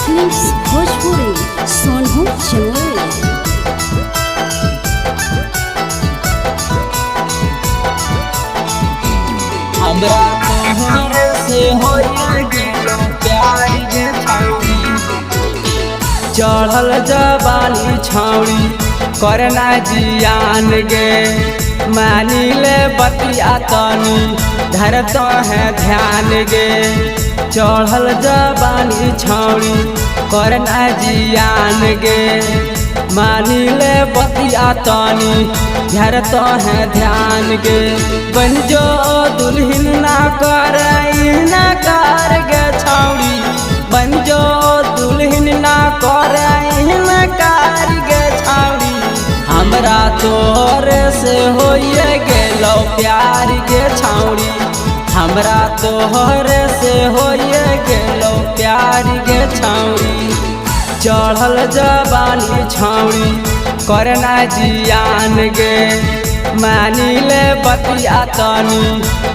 Films Bhojpuri Sonu Chamoli. हमरा तोहरे से होइए गेलो प्यार गे छौरी, चढ़ल जवानी छौरी करना जियान गे, मानी ले बतिया तनी धरतो है ध्यान गे, चढ़ल जवानी छौरी करना जियान गे, मानी ले बतिया तनी धरतो है ध्यान गे, बन जो दुल्हन ना कर इनकार गे छौरी, बन जो दुल्हन ना कर इनकार गे छौरी, हमरा तोहरे से होइए गेलो प्यार गे छौरी, हमरा तोहरे से होइए गेलो प्यार गे छौरी, चढ़ल जवानी छौरी करना जियान गे, मानी ले बतिया तनी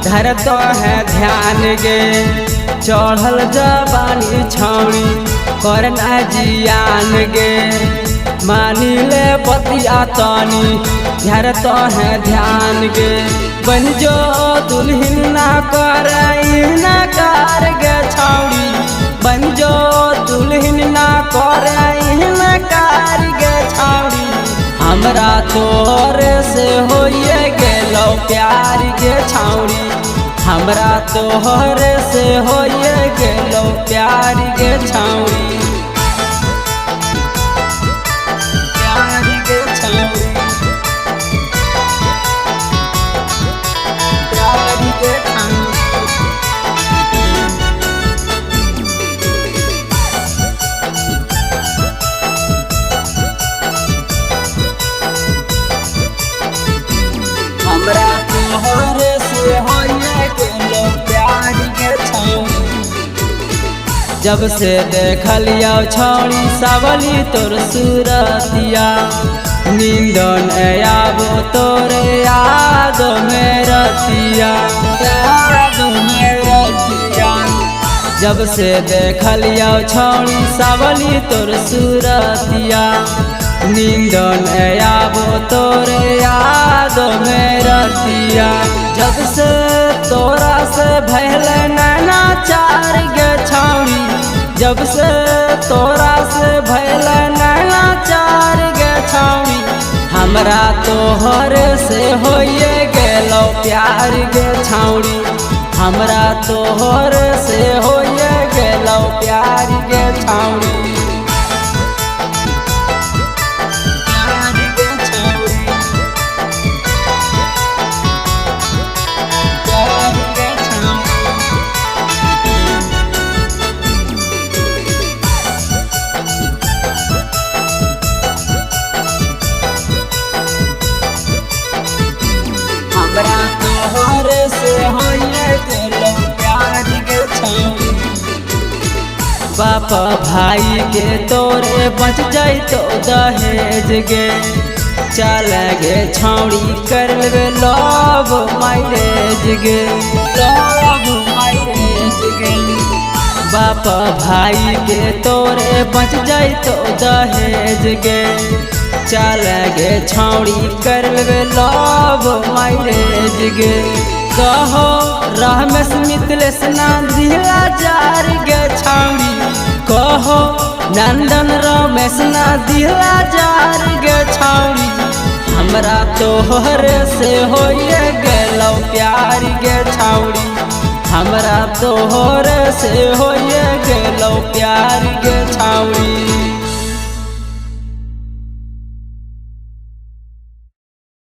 धरतो है ध्यान गे, चढ़ल जवानी छौरी करना जियान गे, मानी ले बतिया तनी धरतो है ध्यान गे, बन जो दुल्हन ना कर इनकार गे छौरी, बन जो दुल्हन ना कर इनकार गे छौरी, हमरा तोहरे से होइए गेलो प्यार गे छौरी, हमरा तोहरे से होइए गेलो प्यार गे छौरी, प्यार गे छौरी, प्यार गे छौरी। हमरा तोहरे से होइए गेलो प्यार गे छौरी, जब से देखलियो छौरी सावली तोर सूरतिया, नींद न आबो तोरे याद में रतिया, याद में रतिया, जब से देखलियो छौरी सावली तोर सूरतिया, नींद न आबो तोरे याद में रतिया, जब से तोरा से भैल नैना चार गे छौरी, जब से तोरा से भैल नैना चार गे छौरी, हमरा तोहरे से होइए गेलो प्यार गे छौरी, हमरा तोहरे से होइए गेलो प्यार गे छौरी, हमरा तोहरे से होइए गेलो प्यार गे छौरी, बाप भाई के तोरे बच जैतो दहेज गे, चल गे छौरी कर लेबे लव मैरेज गे, लव मैरेज गे, बाप भाई के तोरे बच जैतो दहेज गे, चल गे छौरी कर लेबे लव मैरेज गे, कहो रमेश मिथिलेश ना दिला जार गे छौरी, कहो नंदन रमेश ना दिला जार गे छौरी, हमरा तोहरे से होइए गेलो प्यार गे छौरी, हमरा तोहरे से होइए गेलो प्यार गे छौरी।